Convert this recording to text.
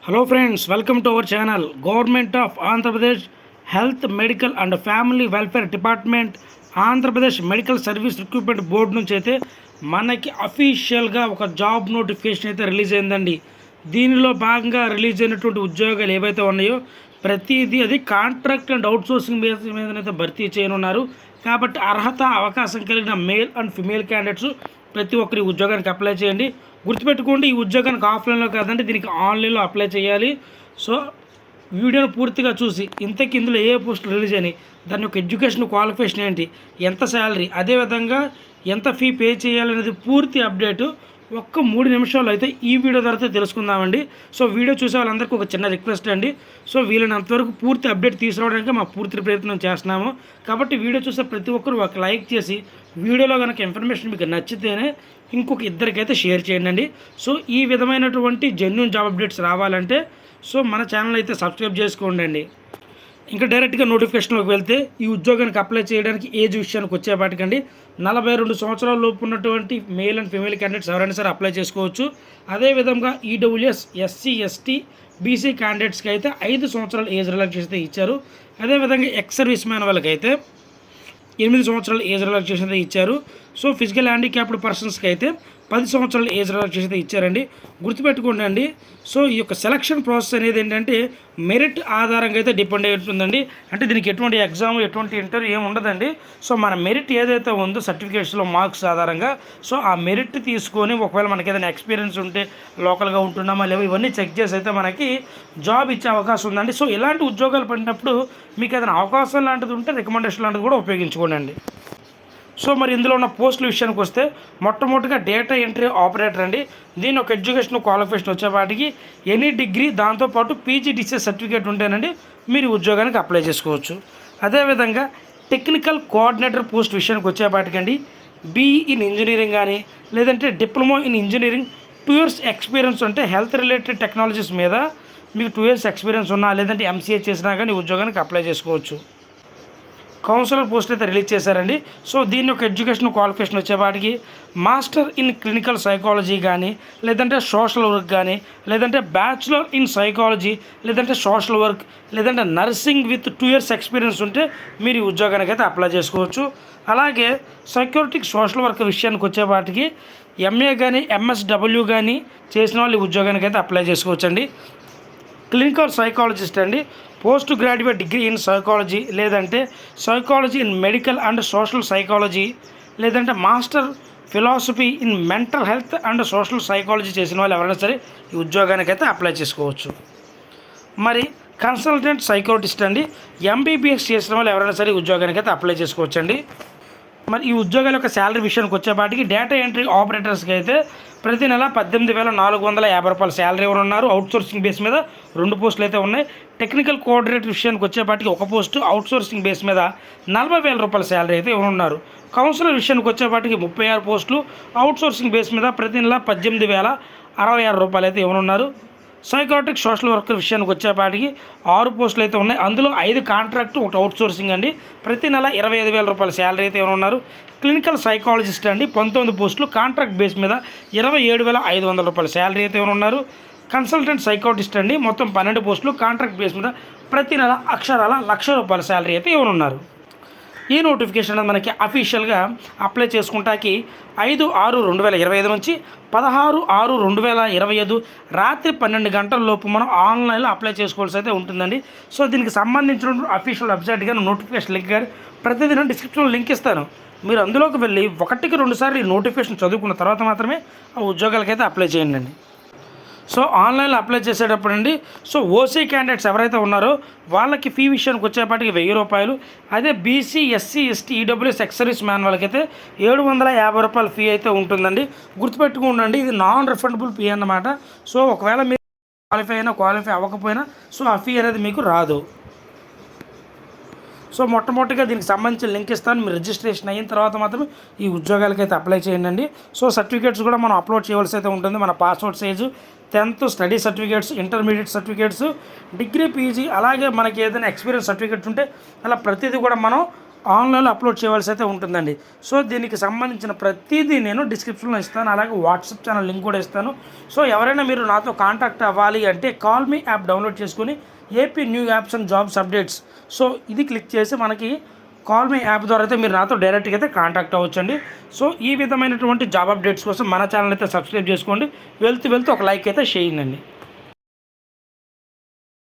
Hello friends, welcome to our channel. Government of Andhra Pradesh Health, Medical and Family Welfare Department, Andhra Pradesh Medical Service Recruitment Board నుంచి అయితే మనకి అఫీషియల్గా ఒక job notification అయితే release అయిందండి. దీనిలో భాగంగా రిలీజ్ అయినటువంటి ఉద్యోగాలు ఏవైతే ఉన్నాయో ప్రతిదీ అది కాంట్రాక్ట్ అండ్ అవుట్సోర్సింగ్ బేస్ మీదనైతే భర్తీ చేయనున్నారు. కాబట్టి అర్హత అవకాశం కలిగిన మేల్ అండ్ ఫిమేల్ క్యాండిడేట్స్ ప్రతి ఒక్కరి ఉద్యోగానికి అప్లై చేయండి. గుర్తుపెట్టుకోండి, ఈ ఉద్యోగానికి ఆఫ్లైన్లో కాదండి, దీనికి ఆన్లైన్లో అప్లై చేయాలి. సో వీడియోను పూర్తిగా చూసి ఇంతకీ ఇందులో ఏ పోస్టులు రిలీజ్ అయినాయి, దాని యొక్క ఎడ్యుకేషన్ క్వాలిఫికేషన్ ఏంటి, ఎంత శాలరీ, అదేవిధంగా ఎంత ఫీ పే చేయాలనేది పూర్తి అప్డేటు ఒక్క 3 నిమిషాల్లో అయితే ఈ వీడియో ద్వారా తెలుసుకుందామండి. సో వీడియో చూసే వాళ్ళందరికీ ఒక చిన్న రిక్వెస్ట్ అండి. సో వీలైనంతవరకు పూర్తి అప్డేట్ తీసుకురావడానికి మా పూర్తి ప్రయత్నం చేస్తున్నాము. కాబట్టి వీడియో చూసే ప్రతి ఒక్కరు ఒక లైక్ చేసి వీడియోలో కనుక ఇన్ఫర్మేషన్ మీకు నచ్చితేనే ఇంకొక ఇద్దరికైతే షేర్ చేయండి. సో ఈ విధమైనటువంటి జెన్యూన్ జాబ్ అప్డేట్స్ రావాలంటే సో మన ఛానల్ అయితే సబ్స్క్రైబ్ చేసుకోండి. ఇంకా డైరెక్ట్గా నోటిఫికేషన్లోకి వెళ్తే ఈ ఉద్యోగానికి అప్లై చేయడానికి ఏజ్ విషయానికి వచ్చేపాటికండి 42 సంవత్సరాల లోపు ఉన్నటువంటి మేల్ అండ్ ఫిమేల్ క్యాండిడేట్స్ ఎవరైనా సరే అప్లై చేసుకోవచ్చు. అదేవిధంగా ఈడబ్ల్యూఎస్, ఎస్సీ, ఎస్టీ, బీసీ క్యాండిడేట్స్కి అయితే 5 సంవత్సరాల ఏజ్ రిలాక్సేషన్ అయితే ఇచ్చారు. అదేవిధంగా ఎక్స్ సర్వీస్ మ్యాన్ వాళ్ళకి అయితే 8 సంవత్సరాల ఏజ్ రిలాక్సేషన్ అయితే ఇచ్చారు. సో ఫిజికల్ హ్యాండిక్యాప్డ్ పర్సన్స్కి అయితే 10 సంవత్సరాల ఏజ్ రిలాక్సేషన్ అయితే ఇచ్చారండి. గుర్తుపెట్టుకోండి అండి. సో ఈ యొక్క సెలక్షన్ ప్రాసెస్ అనేది ఏంటంటే మెరిట్ ఆధారంగా అయితే డిపెండ్ అయి ఉంటుందండి. అంటే దీనికి ఎటువంటి ఎగ్జామ్, ఎటువంటి ఇంటర్వ్యూ ఏమి ఉండదండి. సో మన మెరిట్ ఏదైతే ఉందో సర్టిఫికేట్స్లో మార్క్స్ ఆధారంగా సో ఆ మెరిట్ తీసుకొని ఒకవేళ మనకి ఏదైనా ఎక్స్పీరియన్స్ ఉంటే లోకల్గా ఉంటున్నామా లేవో ఇవన్నీ చెక్ చేసి అయితే మనకి జాబ్ ఇచ్చే అవకాశం ఉందండి. సో ఇలాంటి ఉద్యోగాలు పడినప్పుడు మీకు ఏదైనా అవకాశం లాంటిది ఉంటే రికమెండేషన్ లాంటిది కూడా ఉపయోగించుకోండి. సో మరి ఇందులో ఉన్న పోస్టుల విషయానికి వస్తే మొట్టమొదటిగా డేటా ఎంట్రీ ఆపరేటర్ అండి. దీని ఒక ఎడ్యుకేషన్ క్వాలిఫికేషన్ వచ్చేపాటికి ఎనీ డిగ్రీ, దాంతోపాటు పీజీడీసీఎస్ సర్టిఫికేట్ ఉంటేనండి మీరు ఉద్యోగానికి అప్లై చేసుకోవచ్చు. అదేవిధంగా టెక్నికల్ కోఆర్డినేటర్ పోస్ట్ విషయానికి వచ్చేపాటికండి బీఈ ఇన్ ఇంజనీరింగ్ కానీ లేదంటే diploma in engineering 2 years experience ఉంటే హెల్త్ రిలేటెడ్ టెక్నాలజీస్ మీద మీకు 2 years ఎక్స్పీరియన్స్ ఉన్నా లేదంటే ఎంసీఏ చేసినా కానీ ఉద్యోగానికి అప్లై చేసుకోవచ్చు. కౌన్సిలర్ పోస్ట్ అయితే రిలీజ్ చేశారండి. సో దీని యొక్క ఎడ్యుకేషన్ క్వాలిఫికేషన్ వచ్చేవాటికి మాస్టర్ ఇన్ క్లినికల్ సైకాలజీ కానీ లేదంటే సోషల్ వర్క్ కానీ లేదంటే బ్యాచులర్ ఇన్ సైకాలజీ లేదంటే సోషల్ వర్క్ లేదంటే నర్సింగ్ విత్ 2 years ఎక్స్పీరియన్స్ ఉంటే మీరు ఈ ఉద్యోగానికి అయితే అప్లై చేసుకోవచ్చు. అలాగే సెక్యూరిటీ సోషల్ వర్క్ విషయానికి వచ్చేవాటికి ఎంఏ కానీ ఎంఎస్డబ్ల్యూ కానీ చేసిన వాళ్ళు ఈ ఉద్యోగానికి అయితే అప్లై చేసుకోవచ్చు అండి. క్లినికల్ సైకాలజిస్ట్ అండి, post graduate degree in psychology లేదంటే psychology in medical and social psychology లేదంటే master philosophy in mental health and social psychology చేసిన వాళ్ళు ఎవరైనా సరే ఈ ఉద్యోగానికి అయితే అప్లై చేసుకోవచ్చు. మరి కన్సల్టెంట్ సైకాలజిస్ట్ అండి, ఎంబీబీఎస్ చేసిన వాళ్ళు ఎవరైనా సరే ఉద్యోగానికి అయితే అప్లై చేసుకోవచ్చు అండి. మరి ఈ ఉద్యోగాల యొక్క శాలరీ విషయానికి వచ్చేపాటికి డేటా ఎంట్రీ ఆపరేటర్స్కి అయితే ప్రతి నెల 18,450 రూపాయల శాలరీ ఉన్నారు. అవుట్సోర్సింగ్ బేస్ మీద 2 పోస్టులు అయితే ఉన్నాయి. టెక్నికల్ కోఆర్డినేటర్ విషయానికి వచ్చేపాటికి 1 పోస్టు అవుట్సోర్సింగ్ బేస్ మీద 40,000 రూపాయల శాలరీ అయితే ఉన్నారు. కౌన్సిలర్ విషయానికి వచ్చేపాటికి 36 పోస్టులు అవుట్సోర్సింగ్ బేస్ మీద ప్రతి నెల 18,066 రూపాయలు అయితే ఇవ్వనున్నారు. సైకాట్రిక్ సోషల్ వర్కర్ విషయానికి వచ్చేపాటికి 6 పోస్టులు అయితే ఉన్నాయి. అందులో 5 కాంట్రాక్ట్, 1 అవుట్సోర్సింగ్ అండి. ప్రతి నెల 25,000 రూపాయల శాలరీ అయితే ఉన్నారు. క్లినికల్ సైకాలజిస్ట్ అండి 19 పోస్టులు కాంట్రాక్ట్ బేస్ మీద 27,500 రూపాయల శాలరీ అయితే ఉన్నారు. కన్సల్టెంట్ సైకాలజిస్ట్ అండి మొత్తం 12 పోస్టులు కాంట్రాక్ట్ బేస్ మీద ప్రతి నెల అక్షరాల 1,00,000 రూపాయల శాలరీ అయితే ఇవ్వనున్నారు. ఈ నోటిఫికేషన్ అనేది మనకి అఫీషియల్గా అప్లై చేసుకుంటాకి 5/6/2025 నుంచి 16/6/2025 రాత్రి 12 గంటల లోపు మనం ఆన్లైన్లో అప్లై చేసుకోవాల్సి అయితే ఉంటుందండి. సో దీనికి సంబంధించిన అఫీషియల్ వెబ్సైట్ కానీ నోటిఫికేషన్ లింక్ కానీ ప్రతిదినం డిస్క్రిప్షన్లో లింక్ ఇస్తాను. మీరు అందులోకి వెళ్ళి 1-2 సార్లు ఈ నోటిఫికేషన్ చదువుకున్న తర్వాత మాత్రమే ఆ ఉద్యోగాలకైతే అప్లై చేయండి. సో ఆన్లైన్లో అప్లై చేసేటప్పుడు అండి సో ఓసీ క్యాండిడేట్స్ ఎవరైతే ఉన్నారో వాళ్ళకి ఫీ విషయానికి వచ్చేపాటికి 1,000 రూపాయలు. అదే BC, SC, ST, EWS ex service man వాళ్ళకైతే 750 రూపాయల ఫీ అయితే ఉంటుందండి. గుర్తుపెట్టుకోండి, ఇది నాన్ రిఫండబుల్ ఫీ అన్నమాట. సో ఒకవేళ మీరు క్వాలిఫై అవ్వకపోయినా సో ఆ ఫీ అనేది మీకు రాదు. సో మొట్టమొదటిగా దీనికి సంబంధించిన లింక్ ఇస్తాను. మీరు రిజిస్ట్రేషన్ అయిన తర్వాత మాత్రం ఈ ఉద్యోగాలకైతే అప్లై చేయండి. సో సర్టిఫికేట్స్ కూడా మనం అప్లోడ్ చేయవలసి అయితే ఉంటుంది. మన passport size, 10th study certificates, intermediate certificates, degree, PG, అలాగే మనకి ఏదైనా ఎక్స్పీరియన్స్ సర్టిఫికేట్స్ ఉంటే అలా ప్రతిదీ కూడా మనం ఆన్లైన్లో అప్లోడ్ చేయవలసి అయితే ఉంటుందండి. సో దీనికి సంబంధించిన ప్రతిదీ నేను డిస్క్రిప్షన్లో ఇస్తాను, అలాగే వాట్సాప్ ఛానల్ లింక్ కూడా ఇస్తాను. సో ఎవరైనా మీరు నాతో కాంటాక్ట్ అవ్వాలి అంటే కాల్ మీ యాప్ డౌన్లోడ్ చేసుకుని AP new apps and jobs updates, so ఇది క్లిక్ చేసి మనకి కాల్ మీ యాప్ ద్వారా అయితే మీరు నాతో డైరెక్ట్గా అయితే కాంటాక్ట్ అవ్వచ్చండి. సో ఈ విధమైనటువంటి జాబ్ అప్డేట్స్ కోసం మన ఛానల్ అయితే సబ్స్క్రైబ్ చేసుకోండి. వెళ్తూ ఒక లైక్ అయితే చేయండి.